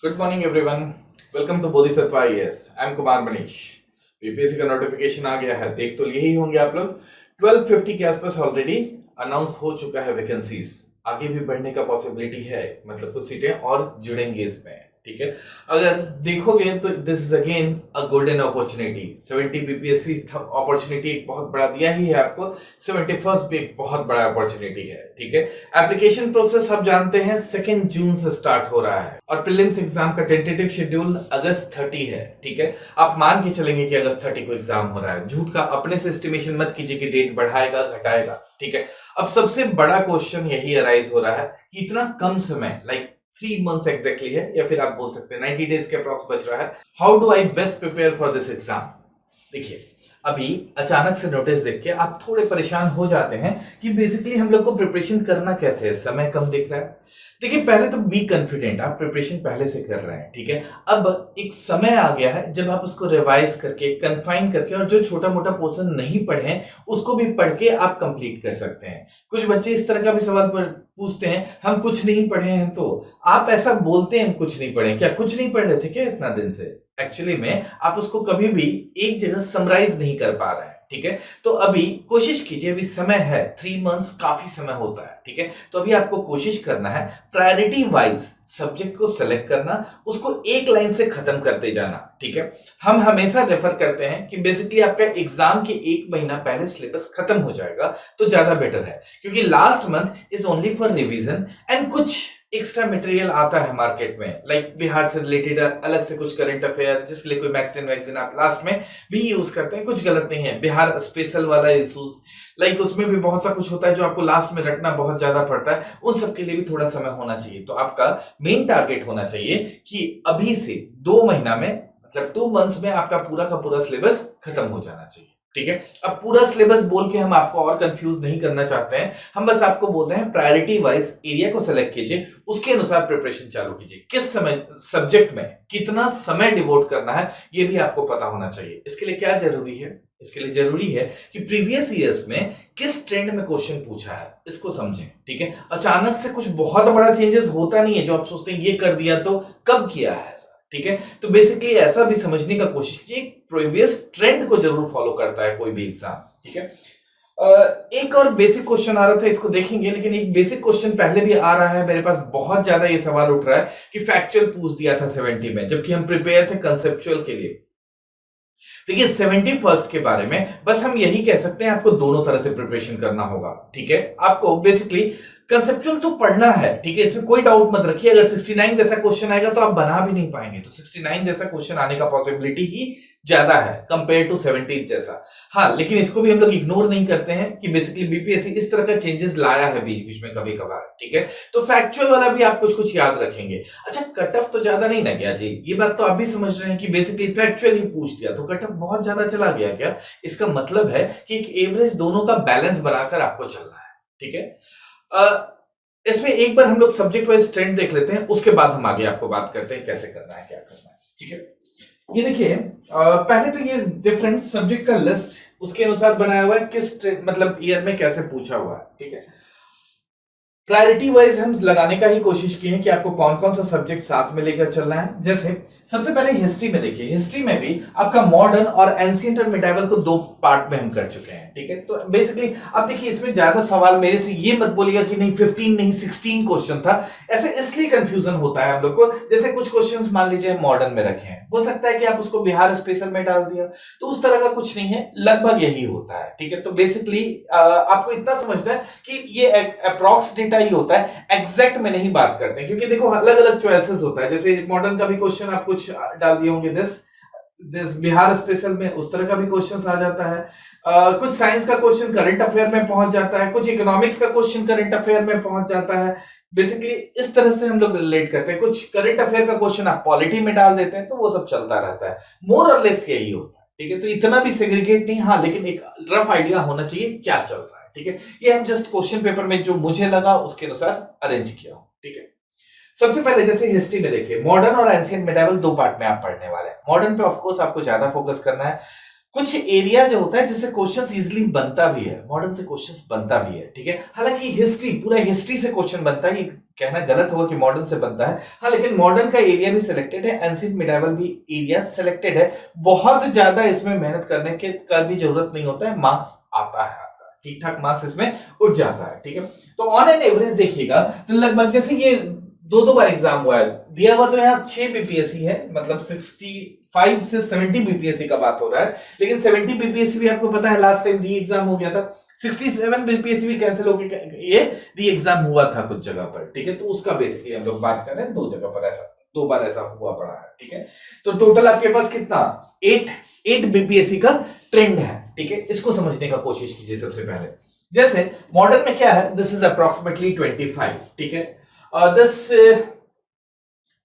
Good morning everyone. Welcome to Bodhisattva IAS. I am Kumar Manish. BPSC का notification आ गया है, देख तो लिए ही होंगे आप लोग। 1250 के आसपास ऑलरेडी अनाउंस हो चुका है वैकेंसीज। आगे भी बढ़ने का पॉसिबिलिटी है, मतलब कुछ सीटें और जुड़ेंगी इसमें। ठीक है, अगर देखोगे तो this is again a golden opportunity. 70 BPSC opportunity एक बहुत बड़ा दिया ही है आपको, 71st भी एक बहुत बड़ा अपॉर्चुनिटी है। ठीक है, एप्लीकेशन प्रोसेस आप जानते हैं 2 जून से स्टार्ट हो रहा है और प्रीलिम्स एग्जाम का टेंटेटिव शेड्यूल अगस्त 30 है। ठीक है, आप मान के चलेंगे कि अगस्त 30 को एग्जाम हो रहा है। झूठ का अपने से एस्टिमेशन मत कीजिए कि डेट बढ़ाएगा घटाएगा। ठीक है, अब सबसे बड़ा क्वेश्चन यही अराइज हो रहा है कि इतना कम समय, लाइक 3 मंथ्स एग्जैक्टली है, या फिर आप बोल सकते हैं 90 डेज के अप्रॉक्स बच रहा है। How do I best prepare for this exam? देखिए, अभी अचानक से नोटिस देख के आप थोड़े परेशान हो जाते हैं कि बेसिकली हम लोग को प्रिपरेशन करना कैसे है, समय कम दिख रहा है। देखिए, पहले तो बी कॉन्फिडेंट, आप प्रिपरेशन पहले से कर रहे हैं। ठीक है, अब एक समय आ गया है जब आप उसको रिवाइज करके, कंफाइन करके, और जो छोटा मोटा पोर्शन नहीं पढ़े हैं उसको भी पढ़ के आप कंप्लीट कर सकते हैं। कुछ बच्चे इस तरह का भी सवाल पूछते हैं, हम कुछ नहीं पढ़े हैं। तो आप ऐसा बोलते हैं हम कुछ नहीं पढ़े, क्या कुछ नहीं पढ़ रहे थे क्या इतना दिन से? एक्चुअली में आप उसको कभी भी एक जगह समराइज नहीं कर पा रहे हैं। ठीक है, तो अभी कोशिश कीजिए, अभी समय है, 3 मंथ्स काफी समय होता है। ठीक है, तो अभी आपको कोशिश करना है प्रायोरिटी वाइज सब्जेक्ट को सेलेक्ट करना, उसको एक लाइन से खत्म करते जाना। ठीक है, हम हमेशा रेफर करते हैं कि बेसिकली आपका एग्जाम के 1 महीना पहले सिलेबस खत्म हो जाएगा तो ज्यादा बेटर है, क्योंकि last month is only for revision and कुछ एक्स्ट्रा मटेरियल आता है मार्केट में, लाइक बिहार से रिलेटेड अलग से कुछ करंट अफेयर, जिसके लिए कोई मैगजीन वैगजीन आप लास्ट में भी यूज करते हैं, कुछ गलत नहीं है। बिहार स्पेशल वाला इशूज, लाइक उसमें भी बहुत सा कुछ होता है जो आपको लास्ट में रटना बहुत ज्यादा पड़ता है, उन सब के लिए भी थोड़ा समय होना चाहिए। तो आपका मेन टारगेट होना चाहिए कि अभी से 2 महीना में, मतलब 2 मंथ्स में आपका पूरा का पूरा सिलेबस खत्म हो जाना चाहिए। ठीक है, अब पूरा सिलेबस बोल के हम आपको और कंफ्यूज नहीं करना चाहते हैं, हम बस आपको बोल रहे हैं प्रायोरिटी वाइज एरिया को सेलेक्ट कीजिए, उसके अनुसार प्रिपरेशन चालू कीजिए। किस समय सब्जेक्ट में कितना समय डिवोट करना है ये भी आपको पता होना चाहिए। इसके लिए क्या जरूरी है? इसके लिए जरूरी है कि प्रीवियस ईयर्स में किस ट्रेंड में क्वेश्चन पूछा है, इसको समझें। ठीक है, अचानक से कुछ बहुत बड़ा चेंजेस होता नहीं है जो आप सोचते हैं ये कर दिया तो कब किया है ऐसा। ठीक है, तो बेसिकली ऐसा भी समझने का कोशिश कीजिए, प्रीवियस ट्रेंड को जरूर फॉलो करता है कोई भी एग्जाम। ठीक है, एक और बेसिक क्वेश्चन आ रहा था, इसको देखेंगे, लेकिन एक बेसिक क्वेश्चन पहले भी आ रहा है मेरे पास, बहुत ज्यादा ये सवाल उठ रहा है कि फैक्चुअल पूछ दिया था 70 में, जबकि हम प्रिपेयर थे कंसेप्चुअल के लिए। देखिए, 71st के बारे में बस हम यही कह सकते हैं, आपको दोनों तरह से प्रिपरेशन करना होगा। ठीक है, आपको बेसिकली कंसेप्चुअल तो पढ़ना है। ठीक है, इसमें कोई डाउट मत रखिए। अगर 69 जैसा क्वेश्चन आएगा तो आप बना भी नहीं पाएंगे, तो 69 जैसा क्वेश्चन आने का पॉसिबिलिटी ही ज्यादा है कंपेयर टू 70 जैसा। हाँ, लेकिन इसको भी हम लोग इग्नोर नहीं करते हैं कि बेसिकली बीपीएससी इस तरह का चेंजेस लाया है बीच बीच में कभी कभार। ठीक है, तो फैक्चुअल वाला भी आप कुछ कुछ याद रखेंगे। अच्छा, कट ऑफ तो ज्यादा नहीं ना गया जी? ये बात तो आप भी समझ रहे हैं कि बेसिकली फैक्चुअल ही पूछ दिया तो कट ऑफ बहुत ज्यादा चला गया क्या? इसका मतलब है कि एक एवरेज दोनों का बैलेंस बनाकर आपको चलना है। ठीक है, इसमें एक बार हम लोग सब्जेक्ट वाइज ट्रेंड देख लेते हैं, उसके बाद हम आगे आपको बात करते हैं कैसे करना है, क्या करना है। ठीक है, ये देखिए, पहले तो ये डिफरेंट सब्जेक्ट का लिस्ट उसके अनुसार बनाया हुआ है, किस मतलब ईयर में कैसे पूछा हुआ है। ठीक है, प्रायोरिटी वाइज हम लगाने का ही कोशिश की है कि आपको कौन कौन सा सब्जेक्ट साथ में लेकर चलना है। जैसे सबसे पहले हिस्ट्री में देखिए, हिस्ट्री में भी आपका मॉडर्न और एंशिएंट और मिडाइवल को 2 पार्ट में हम कर चुके हैं। ठीक है, तो बेसिकली अब देखिए, इसमें ज्यादा सवाल मेरे से ये मत बोलिएगा कि नहीं 15 नहीं 16 क्वेश्चन था। ऐसे इसलिए कंफ्यूजन होता है हम लोग को, जैसे कुछ क्वेश्चंस मान लीजिए मॉडर्न में रखे हैं, हो सकता है कि आप उसको बिहार स्पेशल में डाल दिया, तो उस तरह का कुछ नहीं है, लगभग यही होता है। ठीक है, तो बेसिकली आपको इतना समझना है कि ये अप्रॉक्स डेटा ही होता है, एग्जैक्ट में नहीं बात करते हैं, क्योंकि देखो अलग अलग चॉइसेस होता है। जैसे मॉडर्न का भी क्वेश्चन आप कुछ डाल दिए होंगे, दिस दिस बिहार स्पेशल में उस तरह का भी क्वेश्चन आ जाता है। कुछ साइंस का क्वेश्चन करंट अफेयर में पहुंच जाता है, कुछ इकोनॉमिक्स का क्वेश्चन करंट अफेयर में पहुंच जाता है। बेसिकली इस तरह से हम लोग रिलेट करते हैं। कुछ करंट अफेयर का क्वेश्चन आप पॉलिटी में डाल देते हैं, तो वो सब चलता रहता है, मोर और लेस यही होता है। ठीक है, तो इतना भी सेग्रीगेट नहीं, हाँ, लेकिन एक रफ आइडिया होना चाहिए क्या चल रहा है। ठीक है, ये हम जस्ट क्वेश्चन पेपर में जो मुझे लगा उसके अनुसार अरेंज किया हूं। ठीक है, सबसे पहले जैसे हिस्ट्री में देखिए, मॉडर्न और एंशिएंट मिडाइवल 2 पार्ट में आप पढ़ने वाले हैं। मॉडर्न पे ऑफ कोर्स आपको ज्यादा फोकस करना है। कुछ एरिया जो होता है जिससे क्वेश्चंस इजीली बनता भी है, मॉडर्न से क्वेश्चंस बनता भी है, ठीक है। हालांकि हिस्ट्री, पूरा हिस्ट्री से क्वेश्चन बनता है, ये कहना गलत होगा कि मॉडर्न से बनता है। हाँ, लेकिन मॉडर्न का एरिया भी सिलेक्टेड है, एंशिएंट मिडाइवल भी एरिया सिलेक्टेड है। बहुत ज्यादा इसमें मेहनत करने के का भी जरूरत नहीं होता है, मार्क्स आता है, ठीक ठाक मार्क्स इसमें उठ जाता है, ठीक है। तो ऑन एन एवरेज देखिएगा तो लगभग, जैसे ये दो बार एग्जाम हुआ है, दिया हुआ तो यहाँ 6 बीपीएससी है, मतलब 65 से 70 बीपीएससी का बात हो रहा है, लेकिन 70 बीपीएससी भी आपको पता है लास्ट टाइम री एग्जाम हो गया था, 67 बीपीएससी भी कैंसिल हो गया, ये री एग्जाम हुआ था कुछ जगह पर, ठीक है। तो उसका बेसिकली हम लोग बात कर रहे हैं, दो जगह पर ऐसा, 2 बार ऐसा हुआ पड़ा है, ठीक है। तो टोटल आपके पास कितना 8 बीपीएससी का ट्रेंड है, ठीक है। इसको समझने का कोशिश कीजिए सबसे पहले। जैसे मॉडर्न में क्या है, दिस इज अप्रोक्सीमेटली 25, ठीक है। दिस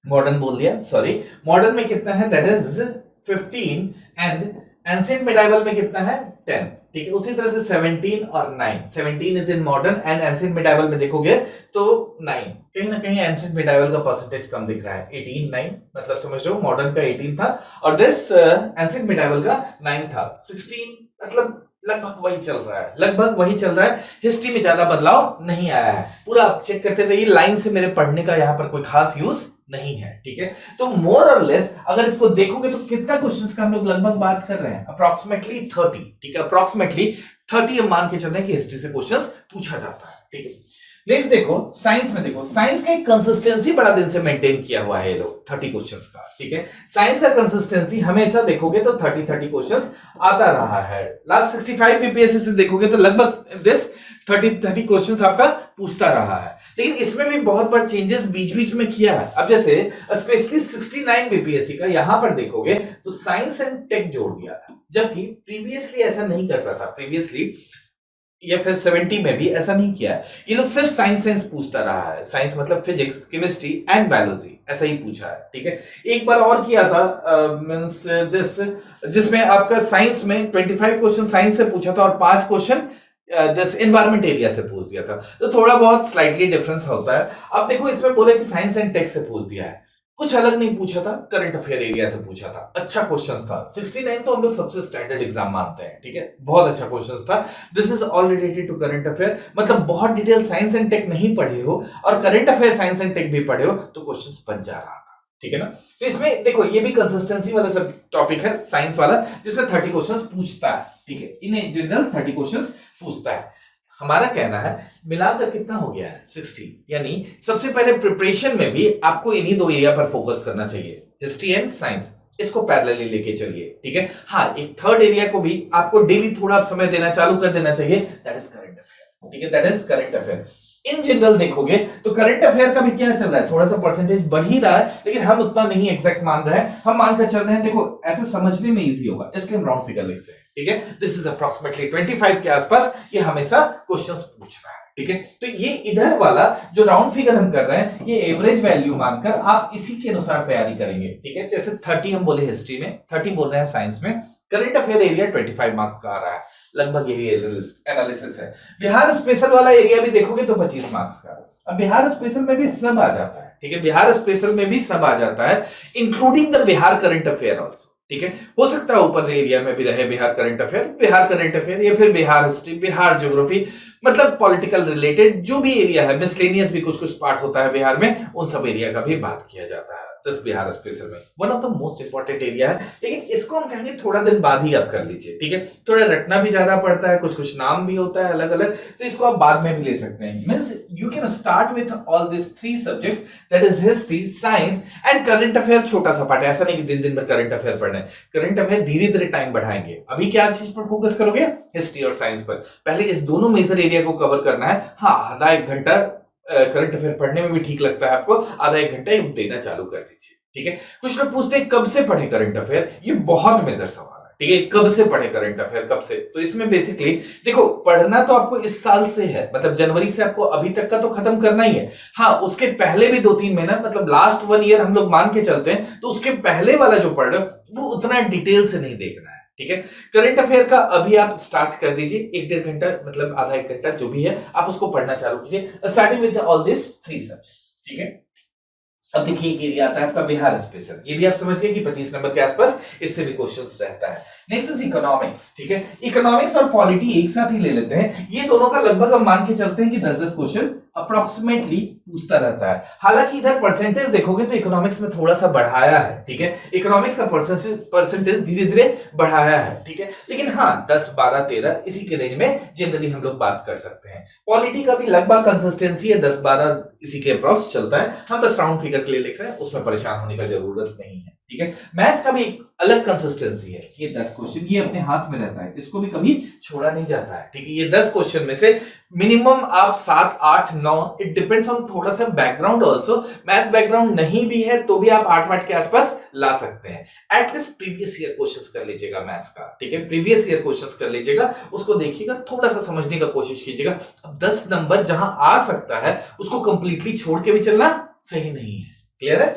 मॉडर्न बोल दिया, सॉरी, मॉडर्न में कितना है, that is 15 and ancient medieval में कितना है 10, ठीक है। उसी तरह से 17 और 9, 17 is in modern and ancient medieval में देखोगे तो 9, कहीं ना कहीं एंशिएंट मिडाइवल का परसेंटेज कम दिख रहा है, 18 9, मतलब समझ रहे हो, मॉडर्न का 18 था और दिस एंशिएंट मिडाइवल का 9 था, 16, मतलब लगभग वही चल रहा है, लगभग वही चल रहा है। हिस्ट्री में ज्यादा बदलाव नहीं आया है, पूरा आप चेक करते रहिए, लाइन से मेरे पढ़ने का यहाँ पर कोई खास यूज नहीं है, ठीक है। तो मोर और लेस अगर इसको देखोगे तो कितना क्वेश्चंस का हम लोग लगभग बात कर रहे हैं, अप्रोक्सीमेटली 30, ठीक है, अप्रोक्सीमेटली 30 हम मान के चल रहे हैं कि हिस्ट्री से क्वेश्चंस पूछा जाता है, ठीक है। नेक्स्ट देखो साइंस में, देखो साइंस का कंसिस्टेंसी बड़ा दिन से मेंटेन किया हुआ है ये लोग 30 क्वेश्चंस का, ठीक है। साइंस का कंसिस्टेंसी हमेशा देखोगे तो 30 क्वेश्चंस आता रहा है। लास्ट 65 बीपीएससी से देखोगे तो लगभग दिस 30 क्वेश्चंस आपका पूछता रहा है, लेकिन इसमें भी बहुत बार चेंजेस बीच बीच में किया है। अब जैसे स्पेशली 69 बीपीएससी का यहां पर देखोगे तो साइंस एंड टेक जोड़ दिया था, जबकि प्रीवियसली ऐसा नहीं करता था, प्रीवियसली या फिर 70 में भी ऐसा नहीं किया है, ये लोग सिर्फ साइंस पूछता रहा है, साइंस मतलब फिजिक्स, केमिस्ट्री एंड बायोलॉजी, ऐसा ही पूछा है, ठीक है। एक बार और किया था मींस दिस, जिसमें आपका साइंस में 25 क्वेश्चन साइंस से पूछा था और 5 क्वेश्चन दिस एनवायरमेंट एरिया से पूछ दिया था, तो थोड़ा बहुत स्लाइटली डिफरेंस होता है। अब देखो इसमें बोले कि साइंस एंड टेक से पूछ दिया है, कुछ अलग नहीं पूछा था, करंट अफेयर एरिया से पूछा था, अच्छा क्वेश्चन था। 69 तो हम लोग सबसे स्टैंडर्ड एग्जाम मानते हैं, ठीक है, बहुत अच्छा क्वेश्चन था। This is all related to current affair, मतलब बहुत डिटेल साइंस एंड टेक नहीं पढ़े हो और current affair science and tech भी पढ़े हो तो क्वेश्चन बन जा रहा था, ठीक है ना। तो इसमें देखो ये भी कंसिस्टेंसी वाला सब टॉपिक है साइंस वाला, जिसमें 30 क्वेश्चन पूछता है, ठीक है, इन जनरल 30 क्वेश्चन पूछता है। हमारा कहना है मिलाकर कितना हो गया है 60, यानी सबसे पहले प्रिपरेशन में भी आपको इन्हीं 2 एरिया पर फोकस करना चाहिए, हिस्ट्री एंड साइंस, इसको पैरेलली लेके चलिए, ठीक है। हाँ, एक थर्ड एरिया को भी आपको डेली थोड़ा समय देना चालू कर देना चाहिए, दैट इज करंट अफेयर, ठीक है, that is current affair. In general देखोगे तो करंट अफेयर का भी क्या चल रहा है, थोड़ा सा परसेंटेज बढ़ ही रहा है, लेकिन हम उतना नहीं एग्जैक्ट मान रहे हैं, हम मानकर चल रहे हैं, देखो ऐसे समझने में इजी होगा, इसके हम राउंड फिगर लिखते हैं, ठीक है। दिस इज अप्रोक्सीमेटली 25 के आसपास ये हमेशा क्वेश्चंस पूछ रहा है, ठीक है। तो ये इधर वाला जो राउंड फिगर हम कर रहे हैं, ये एवरेज वैल्यू मानकर आप इसी के अनुसार तैयारी करेंगे, ठीक है। जैसे 30 हम बोले हिस्ट्री में, 30 बोल रहे हैं साइंस में, करंट अफेयर एरिया 25 मार्क्स का आ रहा है, लगभग यही एनालिसिस है। बिहार स्पेशल वाला एरिया भी देखोगे तो 25 मार्क्स का। अब बिहार स्पेशल में भी सब आ जाता है, ठीक है, बिहार स्पेशल में भी सब आ जाता है, including the Bihar current affair also, ठीक है। हो सकता है ऊपर एरिया में भी रहे बिहार करंट अफेयर या फिर बिहार हिस्ट्री, बिहार ज्योग्राफी, मतलब पॉलिटिकल रिलेटेड जो भी एरिया है, मिसलेनियस भी कुछ पार्ट होता है बिहार में, उन सब एरिया का भी बात किया जाता है। दस बिहार स्पेशल में one of the most important area है, लेकिन इसको हम कहेंगे थोड़ा दिन बाद ही आप कर लीजिए, ठीक है। थोड़ा रटना भी ज्यादा पड़ता है, कुछ नाम भी होता है अलग अलग, तो इसको आप बाद में भी ले सकते हैं। Means you can start with all this 3 subjects, that is history, science and current affair. छोटा सा पार्ट है, ऐसा नहीं कि दिन में करंट अफेयर पढ़ना है, करंट अफेयर धीरे धीरे टाइम बढ़ाएंगे। अभी क्या चीज पर फोकस करोगे, हिस्ट्री और साइंस पर। पहले इस दोनों मेजर एरिया को कवर करना है। हाँ, आधा 1 घंटा करंट अफेयर पढ़ने में भी ठीक लगता है आपको, आधा 1 घंटा देना चालू कर दीजिए, ठीक है। कुछ लोग पूछते हैं कब से पढ़े करंट अफेयर, ये बहुत मेजर सवाल है, ठीक है। कब से पढ़े करंट अफेयर, कब से? तो इसमें बेसिकली देखो, पढ़ना तो आपको इस साल से है, मतलब जनवरी से आपको अभी तक का तो खत्म करना ही है। हाँ, उसके पहले भी 2-3 महीना, मतलब लास्ट 1 ईयर हम लोग मान के चलते हैं, तो उसके पहले वाला जो पढ़ रहे हो वो उतना डिटेल से नहीं देखना है, ठीक है। करंट अफेयर का अभी आप स्टार्ट कर दीजिए, 1-1.5 घंटा, मतलब आधा 1 घंटा जो भी है, आप उसको पढ़ना चालू कीजिए, starting with all this 3 subjects, ठीक है। अब देखिए एक एरिया आता है आपका बिहार स्पेशल, ये भी आप समझ गए कि 25 नंबर के आसपास इससे भी क्वेश्चंस रहता है। नेक्स्ट इज इकोनॉमिक्स, ठीक है, इकोनॉमिक्स और पॉलिटी एक साथ ही ले लेते हैं। ये दोनों का लगभग हम मान के चलते हैं कि 10-10 क्वेश्चन अप्रोक्सीमेटली पूछता रहता है। हालांकि इधर परसेंटेज देखोगे तो इकोनॉमिक्स में थोड़ा सा बढ़ाया है, ठीक है, इकोनॉमिक्स का परसेंटेज धीरे धीरे बढ़ाया है, ठीक है, लेकिन हाँ 10, 12, 13 इसी के रेंज में जनरली हम लोग बात कर सकते हैं। पॉलिटी का भी लगभग कंसिस्टेंसी है, 10, 12 इसी के अप्रॉक्स चलता है। हम बस राउंड फिगर के लिए लिख रहे हैं, उसमें परेशान होने की जरूरत नहीं है, ठीक है। मैथ का भी एक अलग कंसिस्टेंसी है, ये 10 क्वेश्चन ये अपने हाथ में रहता है, इसको भी कभी छोड़ा नहीं जाता है, ठीक है। ये 10 क्वेश्चन में से मिनिमम आप 7, 8, 9, इट डिपेंड्स ऑन थोड़ा सा बैकग्राउंड ऑल्सो। मैथ्स बैकग्राउंड नहीं भी है तो भी आप 8 के आसपास ला सकते हैं। एटलीस्ट प्रीवियस ईयर क्वेश्चंस कर लीजिएगा मैथ्स का, ठीक है, प्रीवियस ईयर क्वेश्चंस कर लीजिएगा, उसको देखिएगा, थोड़ा सा समझने का कोशिश कीजिएगा। अब 10 नंबर जहां आ सकता है उसको कंप्लीटली छोड़ के भी चलना सही नहीं है। क्लियर है?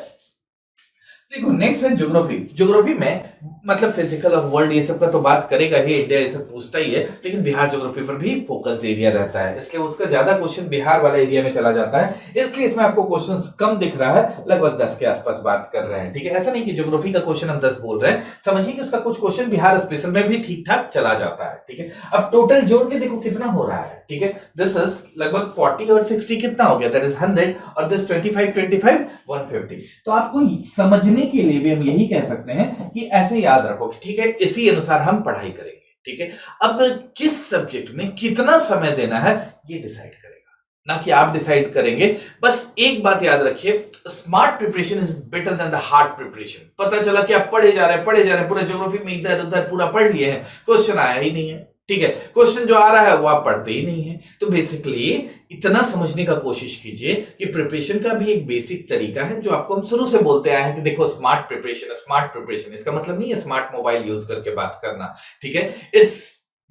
देखो नेक्स्ट है ज्योग्राफी। ज्योग्राफी में मतलब फिजिकल और वर्ल्ड ये सब का तो बात करेगा ही, इंडिया ये सब पूछता ही है, लेकिन बिहार ज्योग्राफी पर भी फोकस्ड एरिया रहता है, इसलिए उसका ज्यादा क्वेश्चन बिहार वाला एरिया में चला जाता है, इसलिए इसमें आपको क्वेश्चंस कम दिख रहा है, लगभग 10 के आसपास बात कर रहे हैं, ठीक है। ऐसा नहीं कि ज्योग्राफी का क्वेश्चन हम 10 बोल रहे हैं, समझिए कि उसका कुछ क्वेश्चन बिहार स्पेशल में भी ठीक ठाक चला जाता है, ठीक है। अब टोटल जोड़ के देखो कितना हो रहा है, ठीक है, दिस इज लगभग 40 और 60 कितना हो गया, दैट इज 100, और दिस 25, 150। तो आपको समझने के लिए भी हम यही कह सकते हैं कि ऐसे याद रखो, ठीक है, इसी अनुसार हम पढ़ाई करेंगे, ठीक है। अब किस सब्जेक्ट में कितना समय देना है ये डिसाइड करेगा, ना कि आप डिसाइड करेंगे। बस एक बात याद रखिए, smart preparation is better than the hard preparation. पता चला कि आप पढ़े जा रहे हैं पूरा ज्योग्राफी में इधर उधर पूरा पढ़ लिए हैं, क्वेश्चन आया ही नहीं है, ठीक है, क्वेश्चन जो आ रहा है वो आप पढ़ते ही नहीं है। तो बेसिकली इतना समझने का कोशिश कीजिए कि प्रिपरेशन का भी एक बेसिक तरीका है, जो आपको हम शुरू से बोलते आए हैं कि देखो स्मार्ट प्रिपरेशन, इसका मतलब नहीं है स्मार्ट मोबाइल यूज करके बात करना, ठीक है। It's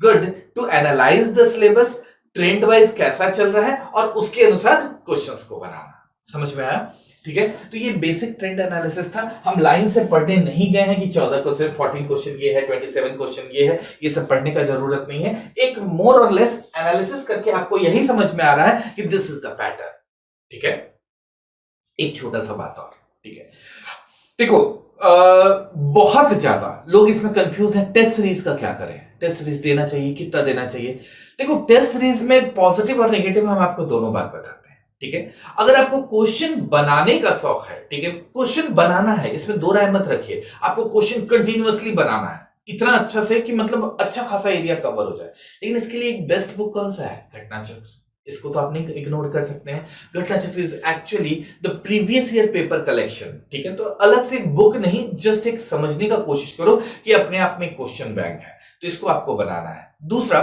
good to analyse the syllabus, trend wise कैसा चल रहा है और उसके अनुसार क्वेश्चंस को बनाना। समझ में आया? ठीक है, तो ये बेसिक ट्रेंड एनालिसिस था। हम लाइन से पढ़ने नहीं गए हैं कि 14 क्वेश्चन, 14 क्वेश्चन ये है, 27 क्वेश्चन ये है, ये सब पढ़ने का जरूरत नहीं है। एक मोर और लेस एनालिसिस करके आपको यही समझ में आ रहा है कि दिस इज द पैटर्न, ठीक है। एक छोटा सा बात और, ठीक है, देखो बहुत ज्यादा लोग इसमें कंफ्यूज हैं, टेस्ट सीरीज का क्या करें, टेस्ट सीरीज देना चाहिए, कितना देना चाहिए। देखो टेस्ट सीरीज में पॉजिटिव और नेगेटिव हम आपको दोनों बात बताते हैं, ठीक है। अगर आपको क्वेश्चन बनाने का शौक है, ठीक है, क्वेश्चन बनाना है, इसमें दो राय मत रखिए, आपको क्वेश्चन कंटिन्यूअसली बनाना है इतना अच्छा से कि मतलब अच्छा खासा एरिया कवर हो जाए, लेकिन इसके लिए एक बेस्ट बुक कौन सा है? घटनाचक्र। इसको तो आप नहीं इग्नोर कर सकते हैं। Ghatnachakra is actually the previous year paper collection, ठीक है। तो अलग से एक बुक नहीं, जस्ट एक समझने का कोशिश करो कि अपने आप में क्वेश्चन बैंक है, तो इसको आपको बनाना है। दूसरा,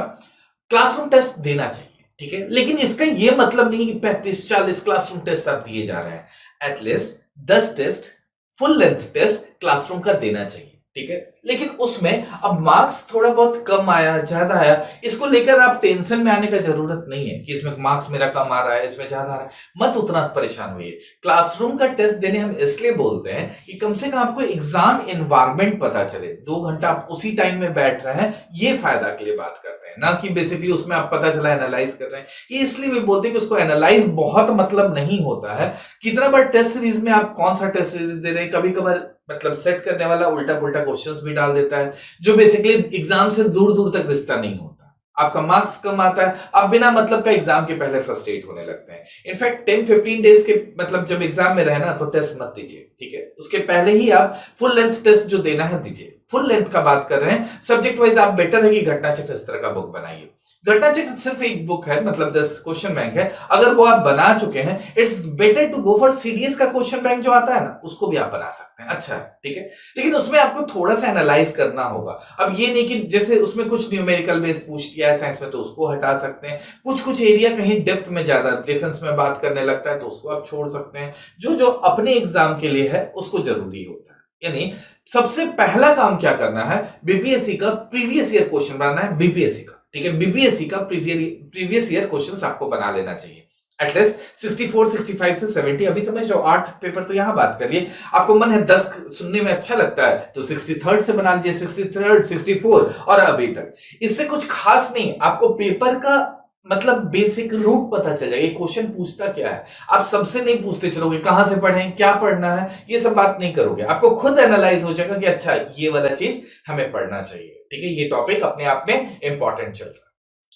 क्लासरूम टेस्ट देना चाहिए, ठीक है, लेकिन इसका यह मतलब नहीं कि 35-40 क्लासरूम टेस्ट आप दिए जा रहे हैं। At least 10 test, full length test classroom का देना चाहिए, ठीक है। लेकिन उसमें अब मार्क्स थोड़ा बहुत कम आया, ज्यादा आया, इसको लेकर आप टेंशन में आने का जरूरत नहीं है कि इसमें मार्क्स मेरा कम आ रहा है, इसमें ज्यादा आ रहा है, मत उतना परेशान होइए। क्लासरूम का टेस्ट देने हम इसलिए बोलते हैं कि कम से कम आपको एग्जाम एनवायरनमेंट पता चले, 2 घंटा आप उसी टाइम में बैठ रहे हैं, ये फायदा के लिए बात करते हैं, ना कि बेसिकली उसमें आप पता चला एनालाइज कर रहे हैं। ये इसलिए भी बोलते हैं कि उसको एनालाइज बहुत मतलब नहीं होता है। कितना बार टेस्ट सीरीज में आप कौन सा टेस्ट सीरीज दे रहे हैं, कभी कभार मतलब सेट करने वाला उल्टा पुल्टा क्वेश्चंस भी डाल देता है, जो बेसिकली एग्जाम से दूर दूर तक रिश्ता नहीं होता, आपका मार्क्स कम आता है, आप बिना मतलब का एग्जाम के पहले फ्रस्ट्रेट होने लगते हैं। इनफैक्ट 10-15 डेज के मतलब जब एग्जाम में रहना तो टेस्ट मत दीजिए, ठीक है, उसके पहले ही आप फुल लेंथ टेस्ट जो देना है दीजिए। फुल लेंथ का बात कर रहे हैं, सब्जेक्ट वाइज आप बेटर है कि घटनाचक्र इस तरह का बुक बनाइए। घटनाचक्र सिर्फ एक बुक है, मतलब 10 क्वेश्चन बैंक है, अगर वो आप बना चुके हैं, it's better to go for CDS का क्वेश्चन बैंक जो आता है ना, उसको भी आप बना सकते हैं, अच्छा है, ठीक है, लेकिन उसमें आपको थोड़ा सा एनालाइज करना होगा। अब ये नहीं कि जैसे उसमें कुछ न्यूमेरिकल बेस पूछ किया है साइंस में तो उसको हटा सकते हैं, कुछ एरिया कहीं डेप्थ में ज्यादा डिफेंस में बात करने लगता है तो उसको आप छोड़ सकते हैं। जो अपने एग्जाम के लिए है उसको जरूरी होता है। यानी सबसे पहला काम क्या करना है, बीपीएससी का प्रीवियस ईयर क्वेश्चन बनाना है, बीपीएससी का, ठीक है, बीपीएससी का प्रीवियस ईयर क्वेश्चंस आपको बना लेना चाहिए। एटलीस्ट 64, 65 से 70, अभी समझ रहे हो 8 पेपर तो यहां बात करिए, आपको मन है 10 सुनने में अच्छा लगता है तो 63rd से बना लीजिए, 63rd, 64 और अभी तक। इससे कुछ खास नहीं, आपको पेपर का मतलब बेसिक रूट पता चल जाएगा, ये क्वेश्चन पूछता क्या है। आप सबसे नहीं पूछते चलोगे कहां से पढ़ें, क्या पढ़ना है, ये सब बात नहीं करोगे, आपको खुद एनालाइज हो जाएगा कि अच्छा ये वाला चीज हमें पढ़ना चाहिए, ठीक है, ये टॉपिक अपने आप में इंपॉर्टेंट चल रहा है।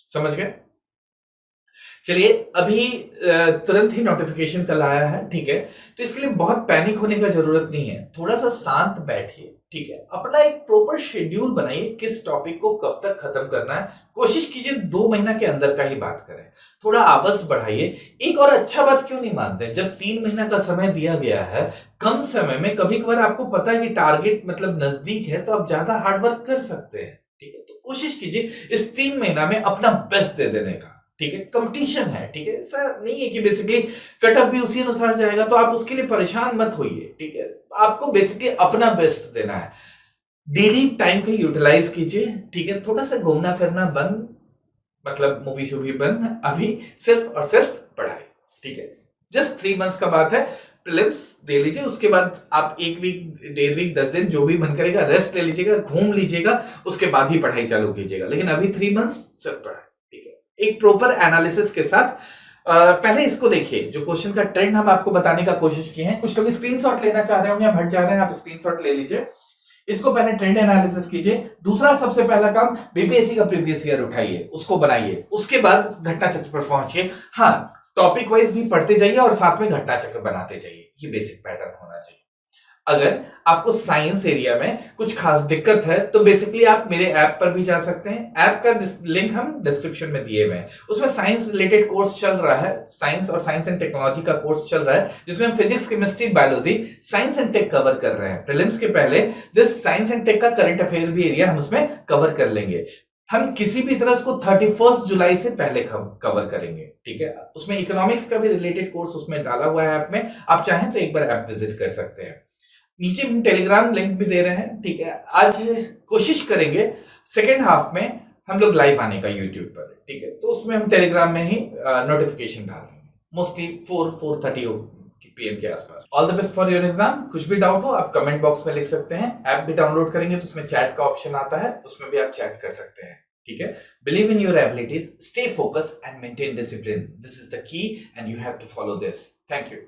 समझ गए? चलिए, अभी तुरंत ही नोटिफिकेशन कल आया है, ठीक है, तो इसके लिए बहुत पैनिक होने का जरूरत नहीं है, थोड़ा सा शांत बैठिए, ठीक है, अपना एक प्रॉपर शेड्यूल बनाइए, किस टॉपिक को कब तक खत्म करना है, कोशिश कीजिए 2 महीना के अंदर का ही बात करें, थोड़ा आवाज बढ़ाइए। एक और अच्छा बात क्यों नहीं मानते, जब 3 महीना का समय दिया गया है, कम समय में कभी कभार आपको पता है कि टारगेट मतलब नजदीक है, तो आप ज्यादा हार्डवर्क कर सकते हैं, ठीक है, तो कोशिश कीजिए इस 3 महीना में अपना बेस्ट दे देने का, ठीक है, कंपटीशन है, ठीक है, ऐसा नहीं है कि बेसिकली कटअप भी उसी अनुसार जाएगा, तो आप उसके लिए परेशान मत होइए, ठीक है, आपको बेसिकली अपना बेस्ट देना है, डेली टाइम का यूटिलाइज कीजिए, ठीक है, थोड़ा सा घूमना फिरना बंद, मतलब मूवी शूवी बंद, अभी सिर्फ और सिर्फ पढ़ाई, ठीक है, जस्ट 3 मंथ्स का बात है, प्रीलिम्स दे लीजिए, उसके बाद आप 1 वीक 1.5 वीक 10 दिन जो भी मन करेगा रेस्ट ले लीजिएगा, घूम लीजिएगा, उसके बाद ही पढ़ाई चालू कीजिएगा, लेकिन अभी 3 मंथ्स सिर्फ पढ़ाई, ठीक है, एक प्रॉपर एनालिसिस के साथ। पहले इसको देखिए, जो क्वेश्चन का ट्रेंड हम आपको बताने का कोशिश किए हैं, कुछ लोग स्क्रीनशॉट लेना चाह रहे होंगे, आप हट जा रहे हैं, आप स्क्रीनशॉट ले लीजिए, इसको पहले ट्रेंड एनालिसिस कीजिए। दूसरा सबसे पहला काम, बीपीएससी का प्रीवियस ईयर उठाइए, उसको बनाइए, उसके बाद घटना चक्र पर पहुंचिए। हाँ, टॉपिक वाइज भी पढ़ते जाइए और साथ में घटना चक्र बनाते जाइए, ये बेसिक पैटर्न होना चाहिए। अगर आपको साइंस एरिया में कुछ खास दिक्कत है तो बेसिकली आप मेरे ऐप पर भी जा सकते हैं, ऐप का लिंक हम डिस्क्रिप्शन में दिए हुए हैं, उसमें साइंस रिलेटेड कोर्स चल रहा है, साइंस और साइंस एंड टेक्नोलॉजी का कोर्स चल रहा है, जिसमें हम physics chemistry biology science and tech cover कर रहे हैं। प्रीलिम्स के पहले दिस साइंस एंड टेक का करंट अफेयर भी एरिया हम उसमें कवर कर लेंगे, हम किसी भी तरह उसको 31 जुलाई से पहले कवर करेंगे, ठीक है, उसमें इकोनॉमिक्स का भी रिलेटेड कोर्स उसमें डाला हुआ है ऐप में, आप चाहें तो एक बार ऐप विजिट कर सकते हैं, नीचे हम टेलीग्राम लिंक भी दे रहे हैं, ठीक है, आज कोशिश करेंगे सेकेंड हाफ में हम लोग लाइव आने का यूट्यूब पर, ठीक है, तो उसमें हम टेलीग्राम में ही नोटिफिकेशन डाल देंगे, मोस्टली 4-4:30 PM के आसपास। All the best for your exam, कुछ भी डाउट हो आप कमेंट बॉक्स में लिख सकते हैं, ऐप भी डाउनलोड करेंगे तो उसमें चैट का ऑप्शन आता है, उसमें भी आप चैट कर सकते हैं, ठीक है, believe in your abilities, stay focus and maintain discipline, this is the key and you have to follow this. Thank you.